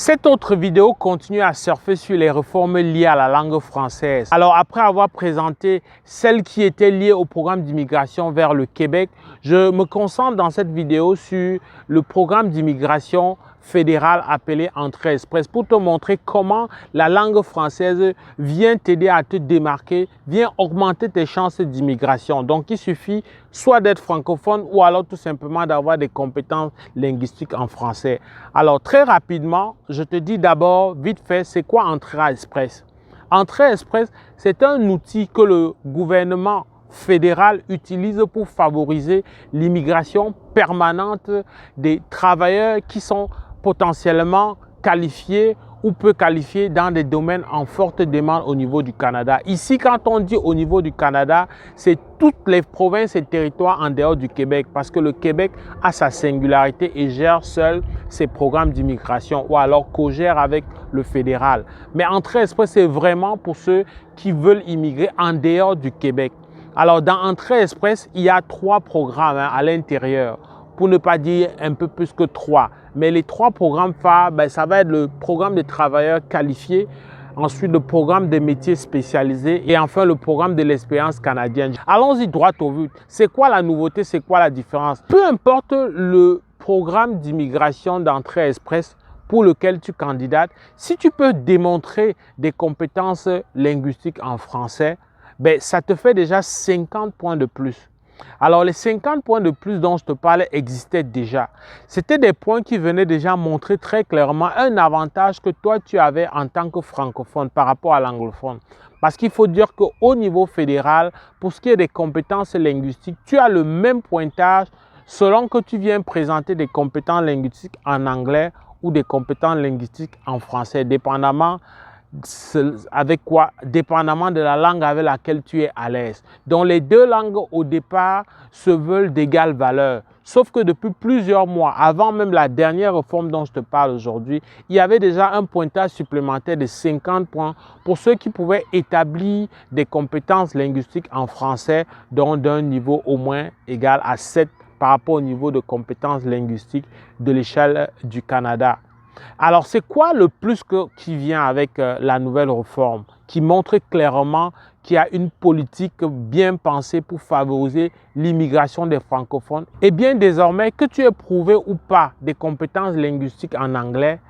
Cette autre vidéo continue à surfer sur les réformes liées à la langue française. Alors après avoir présenté celles qui étaient liées au programme d'immigration vers le Québec, je me concentre dans cette vidéo sur le programme d'immigration fédéral appelé Entrée Express pour te montrer comment la langue française vient t'aider à te démarquer, vient augmenter tes chances d'immigration. Donc il suffit soit d'être francophone ou alors tout simplement d'avoir des compétences linguistiques en français. Alors très rapidement, je te dis d'abord vite fait, c'est quoi Entrée Express? Entrée Express, c'est un outil que le gouvernement fédéral utilise pour favoriser l'immigration permanente des travailleurs qui sont potentiellement qualifiés ou peu qualifiés dans des domaines en forte demande au niveau du Canada. Ici, quand on dit au niveau du Canada, c'est toutes les provinces et territoires en dehors du Québec parce que le Québec a sa singularité et gère seul ses programmes d'immigration ou alors co-gère avec le fédéral. Mais Entrée Express, c'est vraiment pour ceux qui veulent immigrer en dehors du Québec. Alors, dans Entrée Express, il y a 3 programmes à l'intérieur, pour ne pas dire un peu plus que 3. Mais les 3 programmes phares, ça va être le programme de travailleurs qualifiés, ensuite le programme des métiers spécialisés et enfin le programme de l'expérience canadienne. Allons-y droit au but. C'est quoi la nouveauté? C'est quoi la différence? Peu importe le programme d'immigration d'Entrée Express pour lequel tu candidates, si tu peux démontrer des compétences linguistiques en français, ça te fait déjà 50 points de plus. Alors, les 50 points de plus dont je te parlais existaient déjà. C'était des points qui venaient déjà montrer très clairement un avantage que toi, tu avais en tant que francophone par rapport à l'anglophone. Parce qu'il faut dire qu'au niveau fédéral, pour ce qui est des compétences linguistiques, tu as le même pointage selon que tu viens présenter des compétences linguistiques en anglais ou des compétences linguistiques en français, dépendamment dépendamment de la langue avec laquelle tu es à l'aise. Donc les 2 langues au départ se veulent d'égale valeur. Sauf que depuis plusieurs mois, avant même la dernière réforme dont je te parle aujourd'hui, il y avait déjà un pointage supplémentaire de 50 points pour ceux qui pouvaient établir des compétences linguistiques en français d'un niveau au moins égal à 7 par rapport au niveau de compétences linguistiques de l'échelle du Canada. Alors, c'est quoi le plus qui vient avec la nouvelle réforme qui montre clairement qu'il y a une politique bien pensée pour favoriser l'immigration des francophones? Eh bien, désormais, que tu aies prouvé ou pas des compétences linguistiques en anglais,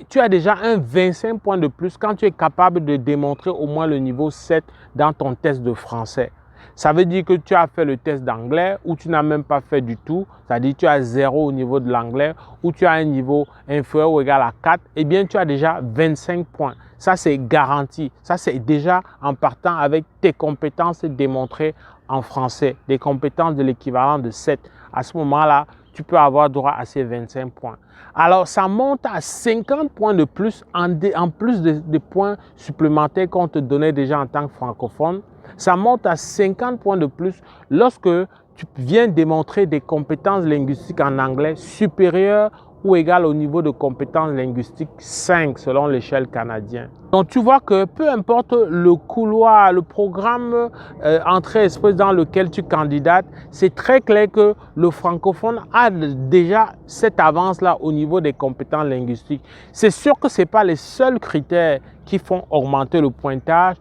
tu as déjà un 25 points de plus quand tu es capable de démontrer au moins le niveau 7 dans ton test de français. Ça veut dire que tu as fait le test d'anglais ou tu n'as même pas fait du tout. C'est-à-dire que tu as 0 au niveau de l'anglais ou tu as un niveau inférieur ou égal à 4. Eh bien, tu as déjà 25 points. Ça, c'est garanti. Ça, c'est déjà en partant avec tes compétences démontrées en français. Des compétences de l'équivalent de 7. À ce moment-là, tu peux avoir droit à ces 25 points. Alors, ça monte à 50 points de plus en plus de points supplémentaires qu'on te donnait déjà en tant que francophone. Ça monte à 50 points de plus lorsque tu viens démontrer des compétences linguistiques en anglais supérieures ou égales au niveau de compétences linguistiques 5 selon l'échelle canadienne. Donc tu vois que peu importe le couloir, le programme Entrée Express dans lequel tu candidates, c'est très clair que le francophone a déjà cette avance-là au niveau des compétences linguistiques. C'est sûr que ce n'est pas les seuls critères qui font augmenter le pointage.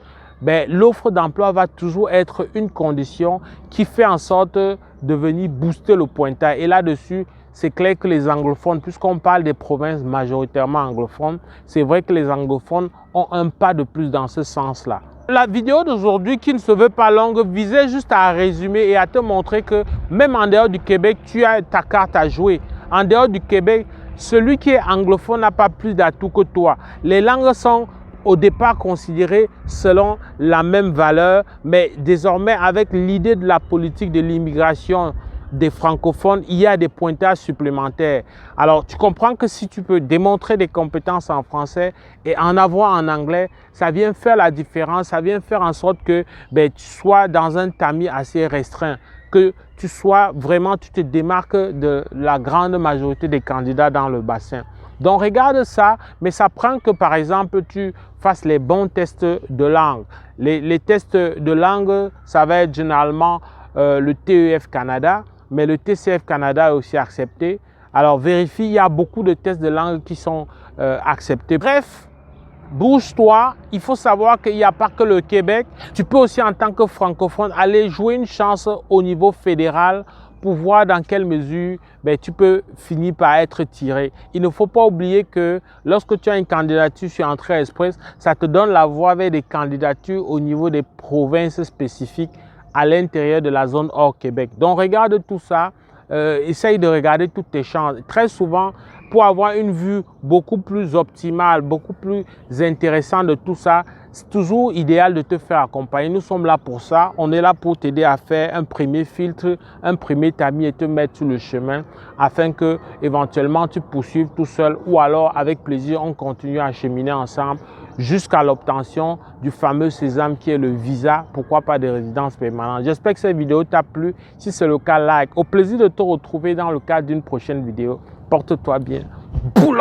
L'offre d'emploi va toujours être une condition qui fait en sorte de venir booster le pointage. Et là-dessus, c'est clair que les anglophones, puisqu'on parle des provinces majoritairement anglophones, c'est vrai que les anglophones ont un pas de plus dans ce sens-là. La vidéo d'aujourd'hui, qui ne se veut pas longue, visait juste à résumer et à te montrer que même en dehors du Québec, tu as ta carte à jouer. En dehors du Québec, celui qui est anglophone n'a pas plus d'atouts que toi. Les langues sont au départ considérées selon la même valeur, mais désormais avec l'idée de la politique de l'immigration des francophones, il y a des pointages supplémentaires. Alors, tu comprends que si tu peux démontrer des compétences en français et en avoir en anglais, ça vient faire la différence, ça vient faire en sorte que tu sois dans un tamis assez restreint, que tu te démarques de la grande majorité des candidats dans le bassin. Donc, regarde ça, mais ça prend que, par exemple, tu fasses les bons tests de langue. Les tests de langue, ça va être généralement le TEF Canada, mais le TCF Canada est aussi accepté. Alors, vérifie, il y a beaucoup de tests de langue qui sont accepté. Bref, bouge-toi, il faut savoir qu'il n'y a pas que le Québec. Tu peux aussi en tant que francophone aller jouer une chance au niveau fédéral pour voir dans quelle mesure tu peux finir par être tiré. Il ne faut pas oublier que lorsque tu as une candidature sur Entrée Express, ça te donne la voie vers des candidatures au niveau des provinces spécifiques à l'intérieur de la zone hors Québec. Donc regarde tout ça, essaye de regarder toutes tes chances. Très souvent, pour avoir une vue beaucoup plus optimale, beaucoup plus intéressante de tout ça, c'est toujours idéal de te faire accompagner. Nous sommes là pour ça. On est là pour t'aider à faire un premier filtre, un premier tamis et te mettre sur le chemin afin que éventuellement tu poursuives tout seul ou alors avec plaisir, on continue à cheminer ensemble jusqu'à l'obtention du fameux sésame qui est le visa, pourquoi pas de résidence permanente. J'espère que cette vidéo t'a plu. Si c'est le cas, like. Au plaisir de te retrouver dans le cadre d'une prochaine vidéo. Porte-toi bien. Boula!